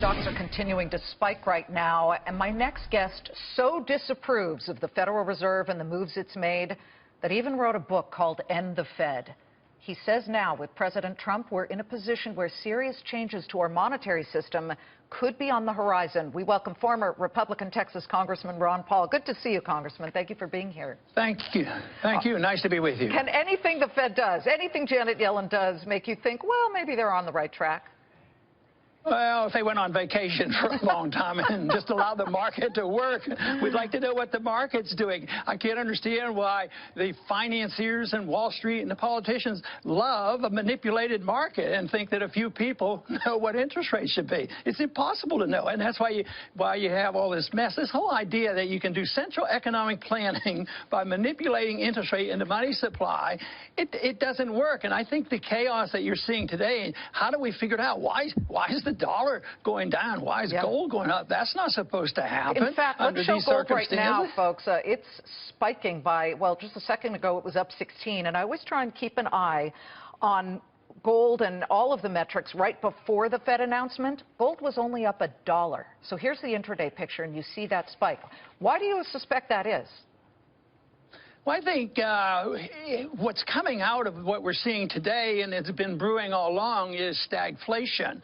Stocks are continuing to spike right now, and my next guest so disapproves of the Federal Reserve and the moves it's made that he even wrote a book called End the Fed. He says now, with President Trump, we're in a position where serious changes to our monetary system could be on the horizon. We welcome former Republican Texas Congressman Ron Paul. Good to see you, Congressman. Thank you for being here. Thank you. Thank you. Nice to be with you. Can anything the Fed does, anything Janet Yellen does, make you think, well, maybe they're on the right track? Well, if they went on vacation for a long time and just allowed the market to work, we'd like to know what the market's doing. I can't understand why the financiers and Wall Street and the politicians love a manipulated market and think that a few people know what interest rates should be. It's impossible to know, and that's why you have all this mess. This whole idea that you can do central economic planning by manipulating interest rate and the money supply, it doesn't work. And I think the chaos that you're seeing today, how do we figure it out? Why is the dollar going down? Why is gold going up? That's not supposed to happen. In fact, let's show gold right now, folks. It's spiking by, well, just a second ago it was up 16, and I always try and keep an eye on gold and all of the metrics right before the Fed announcement. Gold was only up $1. So here's the intraday picture, and you see that spike. Why do you suspect that is? Well, I think what's coming out of what we're seeing today, and it's been brewing all along, is stagflation.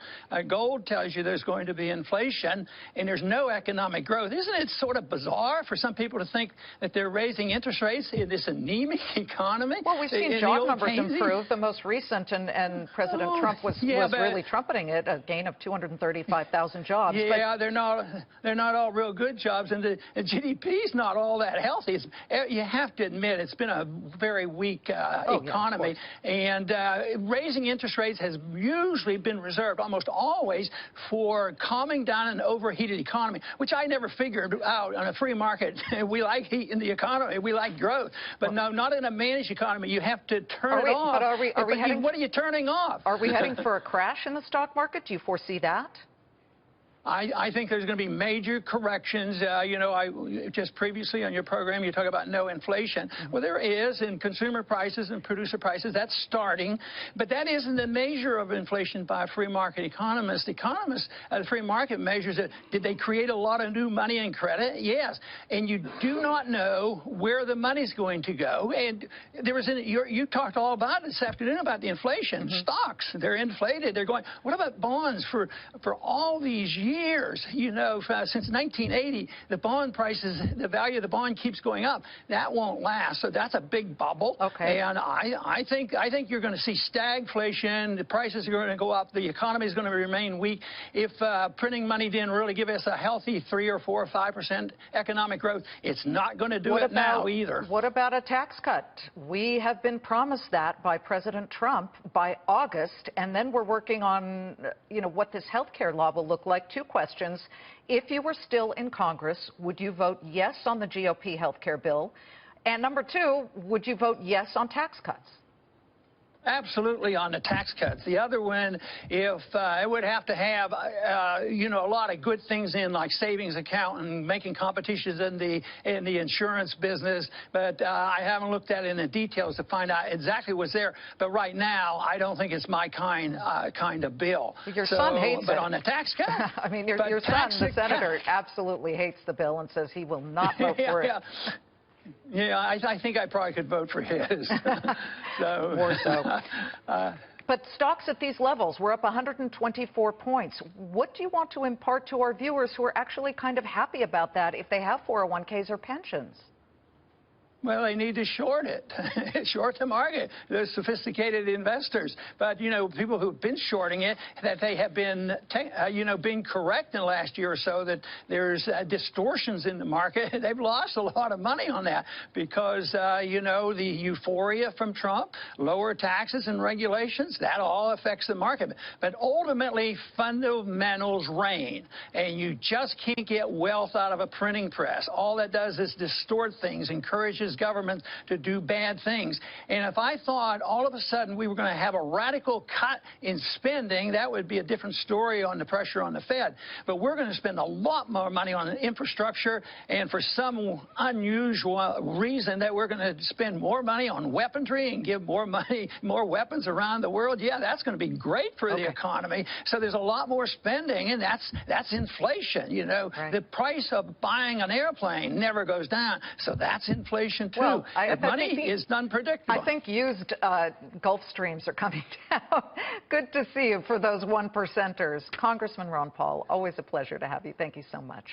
Gold tells you there's going to be inflation, and there's no economic growth. Isn't it sort of bizarre for some people to think that they're raising interest rates in this anemic economy? Well, we've seen job numbers improve. The most recent, and President Trump was really trumpeting it, a gain of 235,000 jobs. Yeah, they're not all real good jobs, and the GDP's not all that healthy. You have to admit it's been a very weak economy, and raising interest rates has usually been reserved almost always for calming down an overheated economy, which I never figured out. On a free market, we like heat in the economy, we like growth, but no, not in a managed economy. You have to turn it off. But what are you turning off? Are we heading for a crash in the stock market? Do you foresee that? I think there's going to be major corrections. You know, just previously on your program, you talk about no inflation. Well, there is in consumer prices and producer prices. That's starting. But that isn't the measure of inflation by a free market economist. Economists, the free market measures it. Did they create a lot of new money and credit? Yes. And you do not know where the money's going to go. And there was you talked all about it this afternoon about the inflation. Stocks, they're inflated. They're going. What about bonds for all these years? You know, since 1980, the bond prices, the value of the bond keeps going up. That won't last. So that's a big bubble. Okay. And I think you're going to see stagflation. The prices are going to go up. The economy is going to remain weak. If printing money didn't really give us a healthy 3 or 4 or 5% economic growth, it's not going to do it now either. What about a tax cut? We have been promised that by President Trump by August, and then we're working on, you know, what this health care law will look like. Two questions. If you were still in Congress, would you vote yes on the GOP health care bill? And number two, would you vote yes on tax cuts? Absolutely on the tax cuts. The other one, if it would have to have, you know, a lot of good things in, like savings account and making competitions in the insurance business. But I haven't looked at it in the details to find out exactly what's there. But right now, I don't think it's my kind of bill. Your son hates it. But on the tax cut, I mean, your son, the senator, absolutely hates the bill and says he will not vote for it. Yeah, I think I probably could vote for his. More so. But stocks at these levels, we're up 124 points. What do you want to impart to our viewers who are actually kind of happy about that if they have 401ks or pensions? Well, they need to short it, short the market. They're sophisticated investors. But, you know, people who've been shorting it, that they have been, you know, being correct in the last year or so that there's distortions in the market. They've lost a lot of money on that because, you know, the euphoria from Trump, lower taxes and regulations, that all affects the market. But ultimately, fundamentals reign, and you just can't get wealth out of a printing press. All that does is distort things, encourages encourages government to do bad things. And if I thought all of a sudden we were going to have a radical cut in spending, that would be a different story on the pressure on the Fed. But we're going to spend a lot more money on infrastructure, and for some unusual reason that we're going to spend more money on weaponry and give more money, more weapons around the world. Yeah, that's going to be great for the economy. So there's a lot more spending, and that's inflation. You know, the price of buying an airplane never goes down, so that's inflation too. Well, money is unpredictable. I think used Gulfstreams are coming down. Good to see you for those 1%ers. Congressman Ron Paul, always a pleasure to have you. Thank you so much.